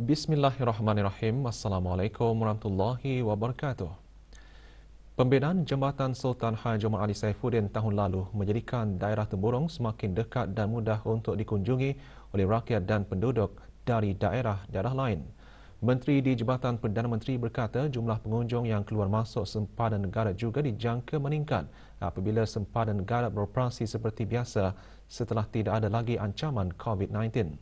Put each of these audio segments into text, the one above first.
Bismillahirrahmanirrahim. Assalamualaikum warahmatullahi wabarakatuh. Pembinaan Jambatan Sultan Haji Omar Ali Saifuddin tahun lalu menjadikan daerah Temburong semakin dekat dan mudah untuk dikunjungi oleh rakyat dan penduduk dari daerah-daerah lain. Menteri di Jabatan Perdana Menteri berkata jumlah pengunjung yang keluar masuk sempadan negara juga dijangka meningkat apabila sempadan negara beroperasi seperti biasa setelah tidak ada lagi ancaman COVID-19.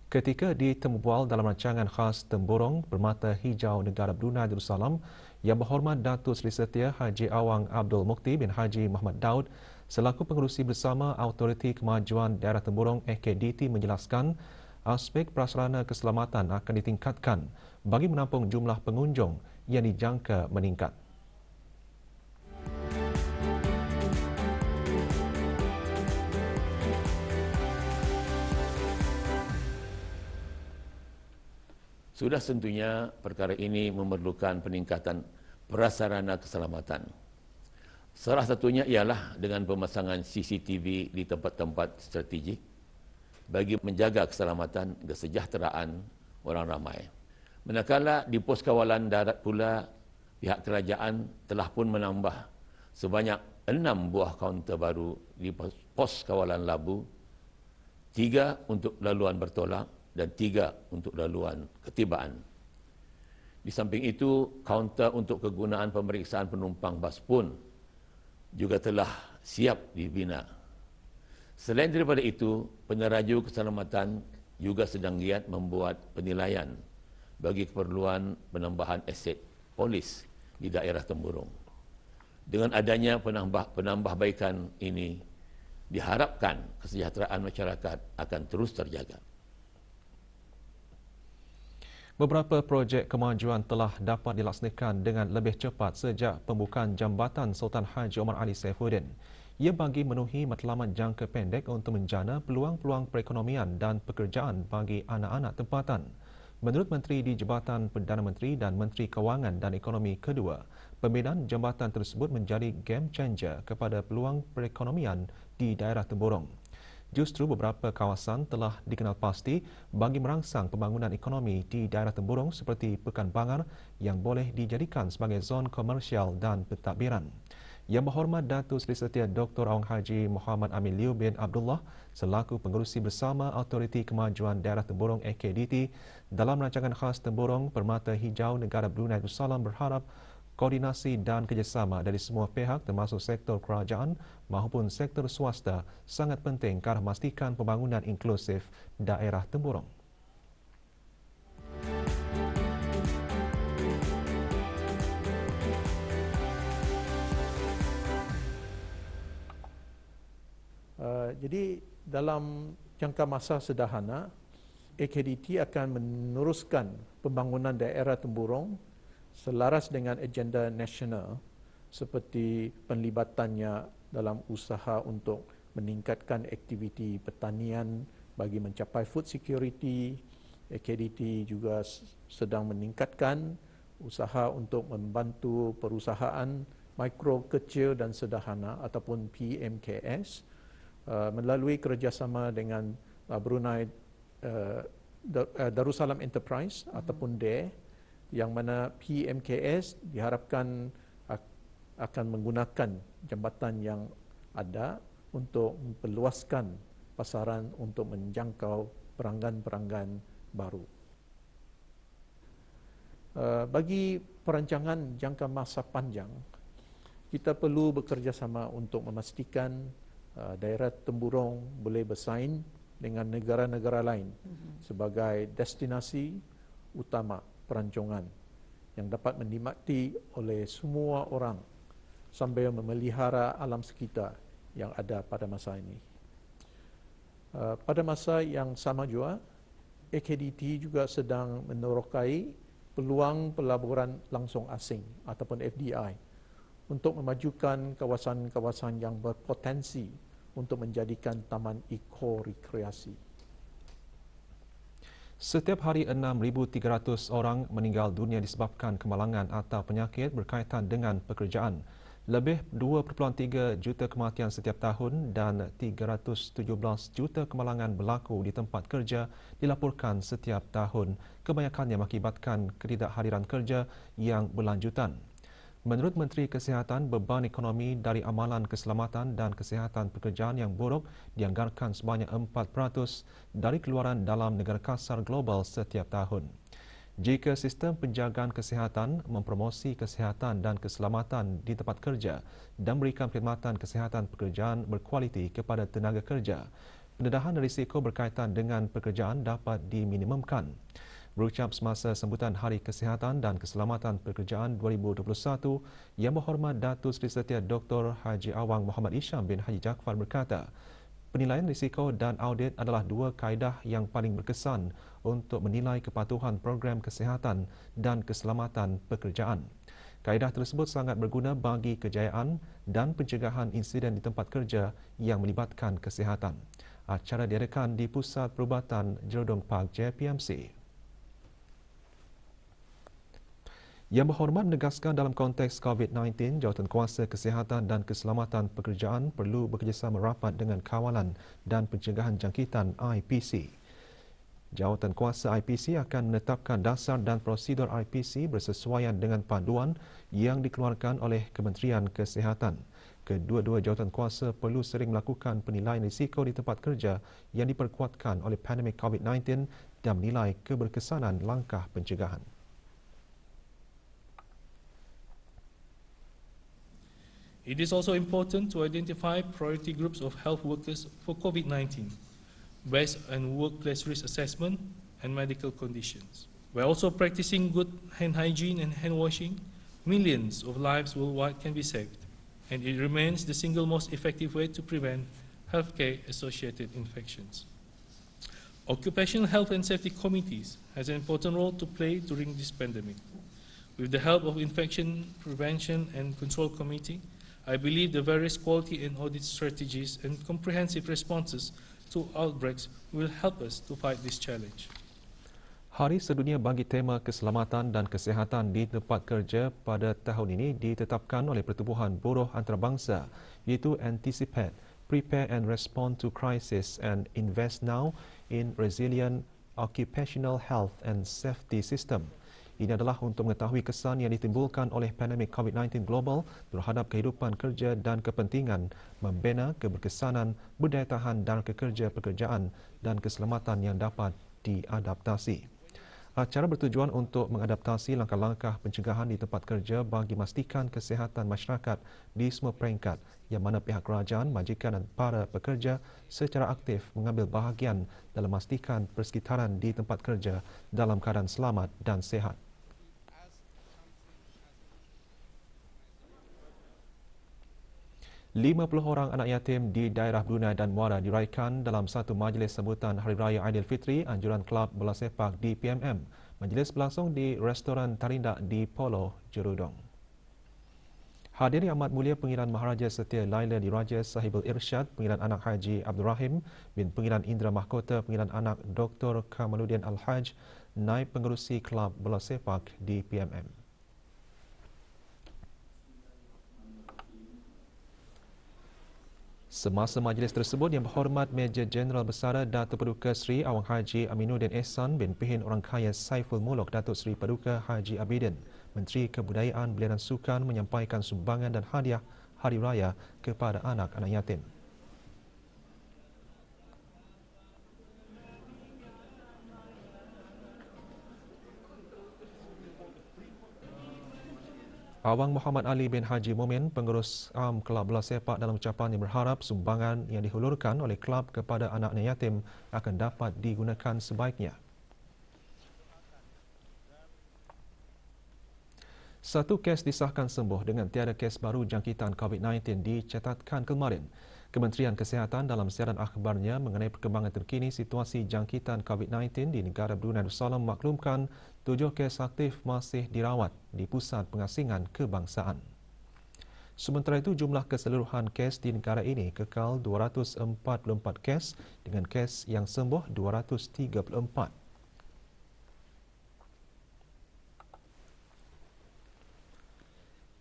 Ketika ditemubual dalam rancangan khas Temburong Permata Hijau Negara Brunei Darussalam, Yang Berhormat Datuk Seri Setia Haji Awang Abdul Mukti bin Haji Muhammad Daud selaku pengerusi bersama Autoriti Kemajuan Daerah Temburong AKDT menjelaskan aspek prasarana keselamatan akan ditingkatkan bagi menampung jumlah pengunjung yang dijangka meningkat. Sudah tentunya perkara ini memerlukan peningkatan prasarana keselamatan. Salah satunya ialah dengan pemasangan CCTV di tempat-tempat strategik bagi menjaga keselamatan dan kesejahteraan orang ramai. Manakala di pos kawalan darat pula, pihak kerajaan telah pun menambah sebanyak 6 buah kaunter baru di pos kawalan Labu, 3 untuk laluan bertolak dan 3 untuk laluan ketibaan. Di samping itu, kaunter untuk kegunaan pemeriksaan penumpang bas pun juga telah siap dibina. Selain daripada itu, peneraju keselamatan juga sedang giat membuat penilaian bagi keperluan penambahan aset polis di daerah Temburong. Dengan adanya penambahbaikan ini, diharapkan kesejahteraan masyarakat akan terus terjaga. Beberapa projek kemajuan telah dapat dilaksanakan dengan lebih cepat sejak pembukaan Jambatan Sultan Haji Omar Ali Saifuddin. Ia bagi memenuhi matlamat jangka pendek untuk menjana peluang-peluang perekonomian dan pekerjaan bagi anak-anak tempatan. Menurut Menteri di Jabatan Perdana Menteri dan Menteri Kewangan dan Ekonomi kedua, pembinaan jambatan tersebut menjadi game changer kepada peluang perekonomian di daerah Temburong. Justru beberapa kawasan telah dikenal pasti bagi merangsang pembangunan ekonomi di daerah Temburong seperti Pekan Bangar yang boleh dijadikan sebagai zon komersial dan pentadbiran. Yang Berhormat Datuk Seri Setia Dr. Awang Haji Muhammad Amin Liu bin Abdullah selaku pengerusi bersama Autoriti Kemajuan Daerah Temburong AKDT dalam rancangan khas Temburong Permata Hijau Negara Brunei Darussalam berharap koordinasi dan kerjasama dari semua pihak termasuk sektor kerajaan maupun sektor swasta sangat penting ke arah memastikan pembangunan inklusif daerah Temburong. Jadi dalam jangka masa sederhana, AKDT akan meneruskan pembangunan daerah Temburong selaras dengan agenda nasional seperti penlibatannya dalam usaha untuk meningkatkan aktiviti pertanian bagi mencapai food security. AKDT juga sedang meningkatkan usaha untuk membantu perusahaan mikro, kecil dan sederhana ataupun PMKS melalui kerjasama dengan Brunei Darussalam Enterprise ataupun DARE, yang mana PMKS diharapkan akan menggunakan jambatan yang ada untuk memperluaskan pasaran untuk menjangkau pelanggan-pelanggan baru. Bagi perancangan jangka masa panjang, kita perlu bekerjasama untuk memastikan daerah Temburong boleh bersaing dengan negara-negara lain sebagai destinasi utama perancangan yang dapat dinikmati oleh semua orang sambil memelihara alam sekitar yang ada pada masa ini. Pada masa yang sama juga, AKDT juga sedang menerokai peluang pelaburan langsung asing ataupun FDI untuk memajukan kawasan-kawasan yang berpotensi untuk menjadikan taman eko-rekreasi. Setiap hari 6,300 orang meninggal dunia disebabkan kemalangan atau penyakit berkaitan dengan pekerjaan. Lebih 2.3 juta kematian setiap tahun dan 317 juta kemalangan berlaku di tempat kerja dilaporkan setiap tahun, kebanyakannya mengakibatkan ketidakhadiran kerja yang berlanjutan. Menurut Menteri Kesihatan, beban ekonomi dari amalan keselamatan dan kesihatan pekerjaan yang buruk dianggarkan sebanyak 4% dari keluaran dalam negara kasar global setiap tahun. Jika sistem penjagaan kesihatan mempromosi kesihatan dan keselamatan di tempat kerja dan memberikan perkhidmatan kesihatan pekerjaan berkualiti kepada tenaga kerja, pendedahan risiko berkaitan dengan pekerjaan dapat diminimumkan. Berucap semasa sambutan Hari Kesihatan dan Keselamatan Pekerjaan 2021, Yang Berhormat Datuk Seri Setia Dr. Haji Awang Muhammad Isham bin Haji Jaafar berkata, penilaian risiko dan audit adalah dua kaedah yang paling berkesan untuk menilai kepatuhan program kesihatan dan keselamatan pekerjaan. Kaedah tersebut sangat berguna bagi kejayaan dan pencegahan insiden di tempat kerja yang melibatkan kesihatan. Acara diadakan di Pusat Perubatan Jerodong Park JPMC. Yang Berhormat menegaskan dalam konteks COVID-19, Jawatankuasa Kesihatan dan Keselamatan Pekerjaan perlu bekerjasama rapat dengan Kawalan dan Pencegahan Jangkitan IPC. Jawatankuasa IPC akan menetapkan dasar dan prosedur IPC bersesuaian dengan panduan yang dikeluarkan oleh Kementerian Kesihatan. Kedua-dua jawatankuasa perlu sering melakukan penilaian risiko di tempat kerja yang diperkuatkan oleh pandemik COVID-19 dan menilai keberkesanan langkah pencegahan. It is also important to identify priority groups of health workers for COVID-19 based on workplace risk assessment and medical conditions. By also practicing good hand hygiene and hand washing, millions of lives worldwide can be saved, and it remains the single most effective way to prevent healthcare-associated infections. Occupational health and safety committees has an important role to play during this pandemic. With the help of Infection Prevention and Control Committee, I believe the various quality and audit strategies and comprehensive responses to outbreaks will help us to fight this challenge. Hari Sedunia bagi tema keselamatan dan kesihatan di tempat kerja pada tahun ini ditetapkan oleh Pertubuhan Buruh Antarabangsa, iaitu Anticipate, Prepare and Respond to Crisis and Invest Now in Resilient Occupational Health and Safety System. Ini adalah untuk mengetahui kesan yang ditimbulkan oleh pandemik COVID-19 global terhadap kehidupan kerja dan kepentingan membina keberkesanan, berdaya tahan dan kekerja pekerjaan dan keselamatan yang dapat diadaptasi. Acara bertujuan untuk mengadaptasi langkah-langkah pencegahan di tempat kerja bagi memastikan kesihatan masyarakat di semua peringkat yang mana pihak kerajaan, majikan dan para pekerja secara aktif mengambil bahagian dalam memastikan persekitaran di tempat kerja dalam keadaan selamat dan sihat. Lima 50 orang anak yatim di daerah Brunei dan Muara diraikan dalam satu majlis sambutan Hari Raya Aidilfitri anjuran Kelab Bola Sepak di PMM. Majlis berlangsung di Restoran Tarindak di Polo, Jerodong. Hadiri Amat Mulia Pengiran Maharaja Setia Laila Diraja Sahibul Irsyad, Pengiran Anak Haji Abdul Rahim bin Pengiran Indra Mahkota, Pengiran Anak Dr. Kamaluddin Al-Haj, Naib Pengerusi Kelab Bola Sepak di PMM. Semasa majlis tersebut, Yang Berhormat Major Jeneral Besara Datuk Paduka Seri Awang Haji Aminuddin Ehsan bin Pihin Orang Kaya Saiful Mulk Datuk Seri Paduka Haji Abidin, Menteri Kebudayaan Belia dan Sukan menyampaikan sumbangan dan hadiah Hari Raya kepada anak-anak yatim. Awang Muhammad Ali bin Haji Mumin, pengurus Am Kelab Bola Sepak dalam ucapannya berharap sumbangan yang dihulurkan oleh kelab kepada anak-anak yatim akan dapat digunakan sebaiknya. Satu kes disahkan sembuh dengan tiada kes baru jangkitan COVID-19 dicatatkan kemarin. Kementerian Kesihatan dalam siaran akhbarnya mengenai perkembangan terkini situasi jangkitan COVID-19 di negara Brunei Darussalam memaklumkan 7 kes aktif masih dirawat di Pusat Pengasingan Kebangsaan. Sementara itu, jumlah keseluruhan kes di negara ini kekal 244 kes dengan kes yang sembuh 234.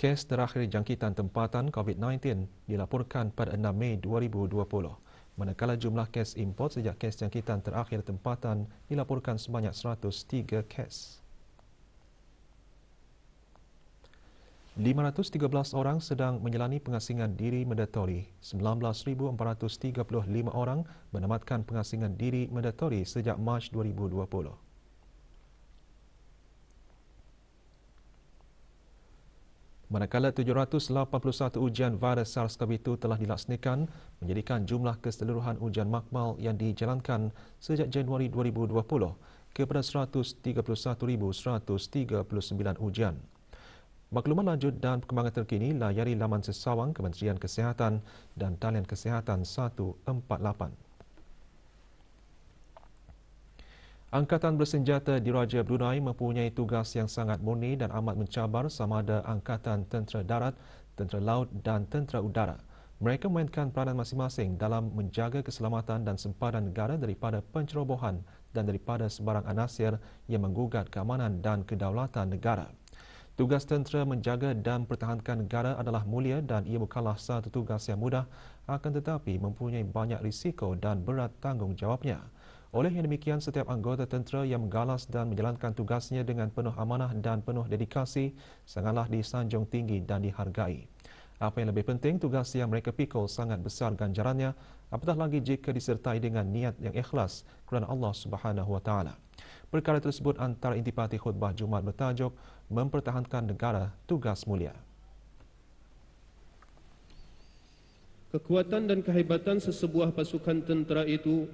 Kes terakhir jangkitan tempatan COVID-19 dilaporkan pada 6 Mei 2020, manakala jumlah kes import sejak kes jangkitan terakhir tempatan dilaporkan sebanyak 103 kes. 513 orang sedang menjalani pengasingan diri mandatori. 19,435 orang menamatkan pengasingan diri mandatori sejak Mac 2020. Manakala 781 ujian virus SARS-CoV-2 telah dilaksanakan, menjadikan jumlah keseluruhan ujian makmal yang dijalankan sejak Januari 2020 kepada 131,139 ujian. Maklumat lanjut dan perkembangan terkini layari laman sesawang Kementerian Kesihatan dan Talian Kesihatan 148. Angkatan bersenjata Diraja Brunei mempunyai tugas yang sangat murni dan amat mencabar sama ada Angkatan Tentera Darat, Tentera Laut dan Tentera Udara. Mereka memainkan peranan masing-masing dalam menjaga keselamatan dan sempadan negara daripada pencerobohan dan daripada sebarang anasir yang menggugat keamanan dan kedaulatan negara. Tugas tentera menjaga dan pertahankan negara adalah mulia dan ia bukanlah satu tugas yang mudah, akan tetapi mempunyai banyak risiko dan berat tanggungjawabnya. Oleh yang demikian, setiap anggota tentera yang menggalas dan menjalankan tugasnya dengan penuh amanah dan penuh dedikasi sangatlah disanjung tinggi dan dihargai. Apa yang lebih penting, tugas yang mereka pikul sangat besar ganjarannya, apatah lagi jika disertai dengan niat yang ikhlas kerana Allah Subhanahu Wa Taala. Perkara tersebut antara intipati khutbah Jumaat bertajuk Mempertahankan Negara, Tugas Mulia. Kekuatan dan kehebatan sesebuah pasukan tentera itu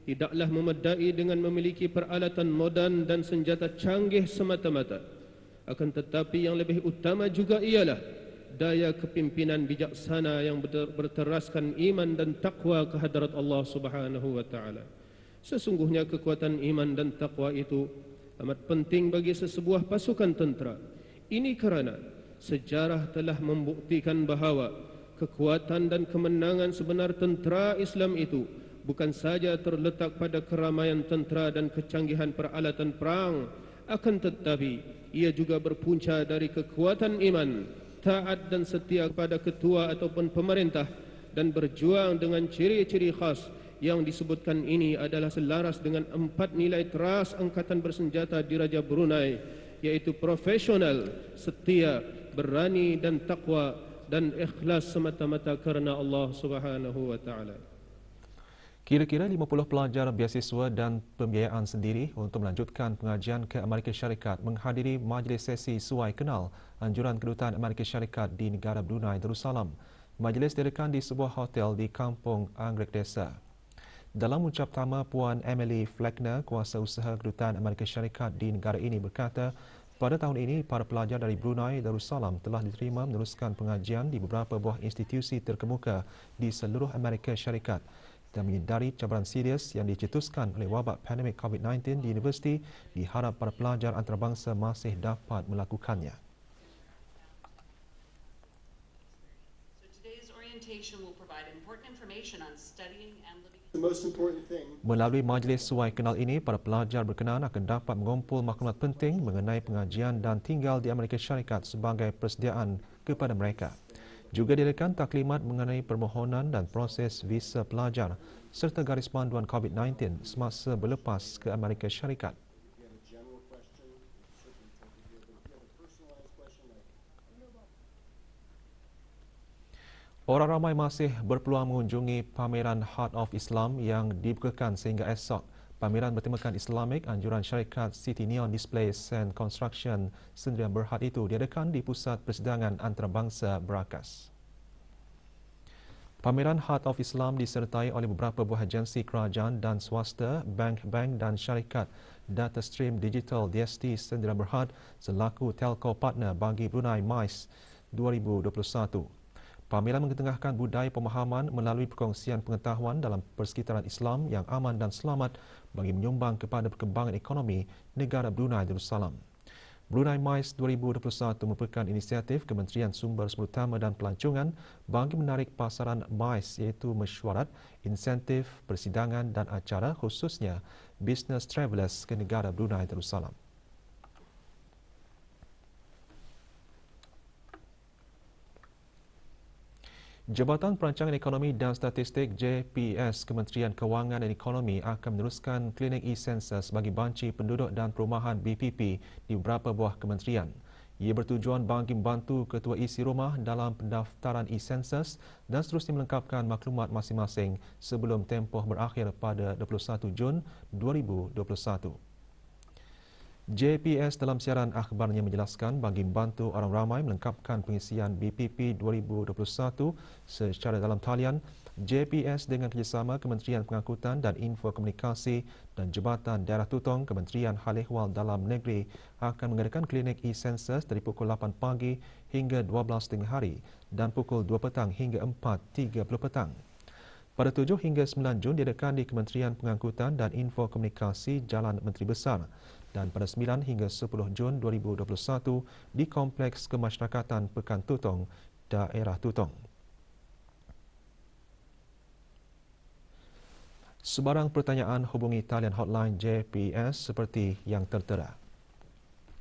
tidaklah memadai dengan memiliki peralatan moden dan senjata canggih semata-mata. Akan tetapi yang lebih utama juga ialah daya kepimpinan bijaksana yang berteraskan iman dan takwa kehadrat Allah Subhanahu wa taala. Sesungguhnya kekuatan iman dan takwa itu amat penting bagi sesebuah pasukan tentera. Ini kerana sejarah telah membuktikan bahawa kekuatan dan kemenangan sebenar tentera Islam itu bukan saja terletak pada keramaian tentera dan kecanggihan peralatan perang, akan tetapi ia juga berpunca dari kekuatan iman, taat dan setia kepada ketua ataupun pemerintah dan berjuang dengan ciri-ciri khas yang disebutkan ini adalah selaras dengan 4 nilai teras Angkatan Bersenjata Diraja Brunei, iaitu profesional, setia, berani dan takwa dan ikhlas semata-mata kerana Allah Subhanahu wa taala. Kira-kira 50 pelajar beasiswa dan pembiayaan sendiri untuk melanjutkan pengajian ke Amerika Syarikat menghadiri majlis sesi suai kenal anjuran Kedutaan Amerika Syarikat di negara Brunei Darussalam. Majlis diadakan di sebuah hotel di Kampung Anggrek Desa. Dalam ucap tama, Puan Emily Fleckner, kuasa usaha Kedutaan Amerika Syarikat di negara ini berkata, pada tahun ini, para pelajar dari Brunei Darussalam telah diterima meneruskan pengajian di beberapa buah institusi terkemuka di seluruh Amerika Syarikat. Dan menyedari cabaran serius yang dicetuskan oleh wabak pandemik COVID-19 di universiti, diharap para pelajar antarabangsa masih dapat melakukannya. Melalui majlis suai kenal ini, para pelajar berkenaan akan dapat mengumpul maklumat penting mengenai pengajian dan tinggal di Amerika Syarikat sebagai persediaan kepada mereka. Juga diadakan taklimat mengenai permohonan dan proses visa pelajar serta garis panduan COVID-19 semasa berlepas ke Amerika Syarikat. Orang ramai masih berpeluang mengunjungi pameran Heart of Islam yang dibukakan sehingga esok. Pameran bertemakan Islamik anjuran syarikat City Neon Displays and Construction Sdn Berhad itu diadakan di Pusat Persidangan Antarabangsa Berakas. Pameran Heart of Islam disertai oleh beberapa buah agensi kerajaan dan swasta, bank-bank dan syarikat Data Stream Digital DST Sdn Berhad selaku telco partner bagi Brunei MICE 2021. Pameran mengetengahkan budaya pemahaman melalui perkongsian pengetahuan dalam persekitaran Islam yang aman dan selamat bagi menyumbang kepada perkembangan ekonomi negara Brunei Darussalam. Brunei MICE 2021 merupakan inisiatif Kementerian Sumber Sumber Utama dan Pelancongan bagi menarik pasaran MICE iaitu mesyuarat, insentif, persidangan dan acara khususnya business travellers ke negara Brunei Darussalam. Jabatan Perancangan Ekonomi dan Statistik JPS Kementerian Kewangan dan Ekonomi akan meneruskan klinik e-sensus bagi banci penduduk dan perumahan BPP di beberapa buah kementerian. Ia bertujuan bagi membantu ketua isi rumah dalam pendaftaran e-sensus dan seterusnya melengkapkan maklumat masing-masing sebelum tempoh berakhir pada 21 Jun 2021. JPS dalam siaran akhbarnya menjelaskan bagi membantu orang ramai melengkapkan pengisian BPP 2021 secara dalam talian, JPS dengan kerjasama Kementerian Pengangkutan dan Info Komunikasi dan Jabatan Daerah Tutong Kementerian Hal Ehwal Dalam Negeri akan mengadakan klinik e-sensus dari pukul 8 pagi hingga 12 tengah hari dan pukul 2 petang hingga 4.30 petang. Pada 7 hingga 9 Jun diadakan di Kementerian Pengangkutan dan Info Komunikasi Jalan Menteri Besar dan pada 9 hingga 10 Jun 2021 di Kompleks Kemasyarakatan Pekan Tutong, Daerah Tutong. Sebarang pertanyaan hubungi talian hotline JPS seperti yang tertera.